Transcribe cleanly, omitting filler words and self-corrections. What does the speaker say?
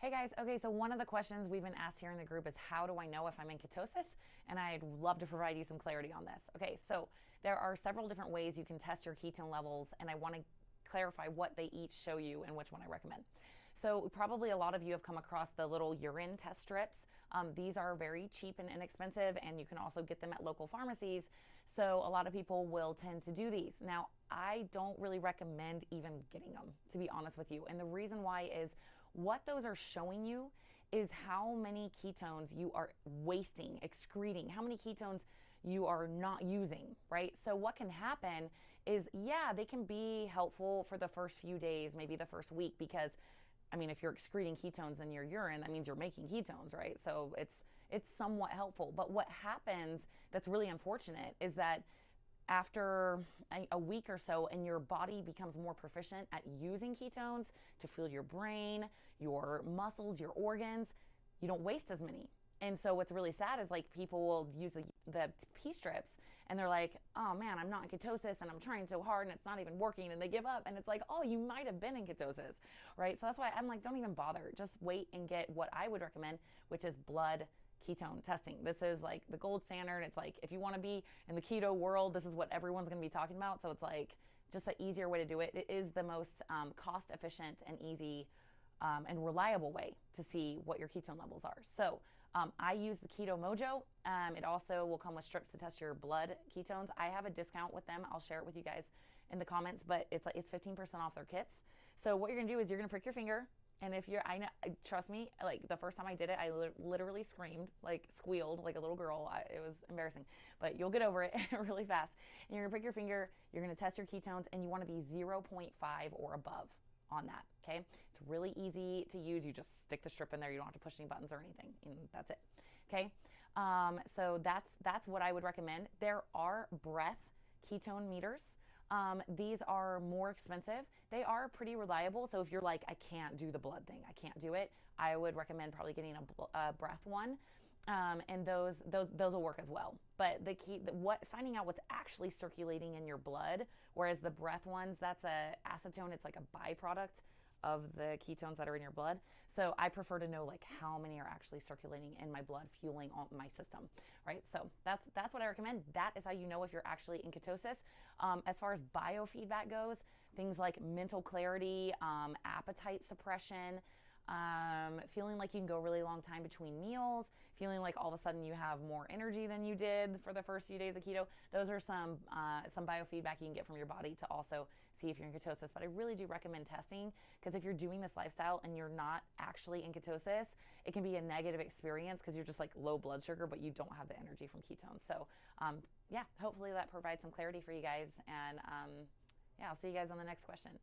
Hey guys, okay, so one of the questions we've been asked here in the group is how do I know if I'm in ketosis? And I'd love to provide you some clarity on this. Okay, so there are several different ways you can test your ketone levels, and I want to clarify what they each show you and which one I recommend. So probably a lot of you have come across the little urine test strips. These are very cheap and inexpensive, and you can also get them at local pharmacies. So a lot of people will tend to do these. Now, I don't really recommend even getting them, to be honest with you. And the reason why is what those are showing you is how many ketones you are wasting, excreting, how many ketones you are not using, right? So what can happen is, yeah, they can be helpful for the first few days, maybe the first week, because I mean, if you're excreting ketones in your urine, that means you're making ketones, right? So it's somewhat helpful. But what happens that's really unfortunate is that after a week or so and your body becomes more proficient at using ketones to fuel your brain, your muscles, your organs, you don't waste as many. And so what's really sad is like people will use the pee strips and they're like, oh man, I'm not in ketosis and I'm trying so hard and it's not even working, and they give up, and it's like, oh, you might have been in ketosis, right? So that's why I'm like, don't even bother. Just wait and get what I would recommend, which is blood ketone testing. This is like the gold standard. It's like if you want to be in the keto world, this is what everyone's going to be talking about. So it's like just an easier way to do it. It is the most cost efficient and easy and reliable way to see what your ketone levels are. So I use the Keto Mojo. It also will come with strips to test your blood ketones. I have a discount with them. I'll share it with you guys in the comments, but it's 15% off their kits. So what you're gonna do is you're gonna prick your finger, and if you're, I know, trust me, like the first time I did it, I literally screamed, like squealed like a little girl. It was embarrassing, but you'll get over it really fast. And you're gonna prick your finger, you're gonna test your ketones, and you wanna be 0.5 or above on that, okay? It's really easy to use. You just stick the strip in there. You don't have to push any buttons or anything, and that's it, okay? So that's what I would recommend. There are breath ketone meters. These are more expensive. They are pretty reliable. So if you're like, I can't do the blood thing, I can't do it, I would recommend probably getting a breath one. And those will work as well. But the key, finding out what's actually circulating in your blood, whereas the breath ones, that's a acetone. It's like a byproduct of the ketones that are in your blood. So I prefer to know like how many are actually circulating in my blood, fueling all my system, right? So that's what I recommend. That is how you know if you're actually in ketosis. As far as biofeedback goes, things like mental clarity, appetite suppression, feeling like you can go a really long time between meals, feeling like all of a sudden you have more energy than you did for the first few days of keto. Those are some biofeedback you can get from your body to also see if you're in ketosis. But I really do recommend testing, because if you're doing this lifestyle and you're not actually in ketosis, it can be a negative experience because you're just like low blood sugar, but you don't have the energy from ketones. So yeah, hopefully that provides some clarity for you guys. And yeah, I'll see you guys on the next question.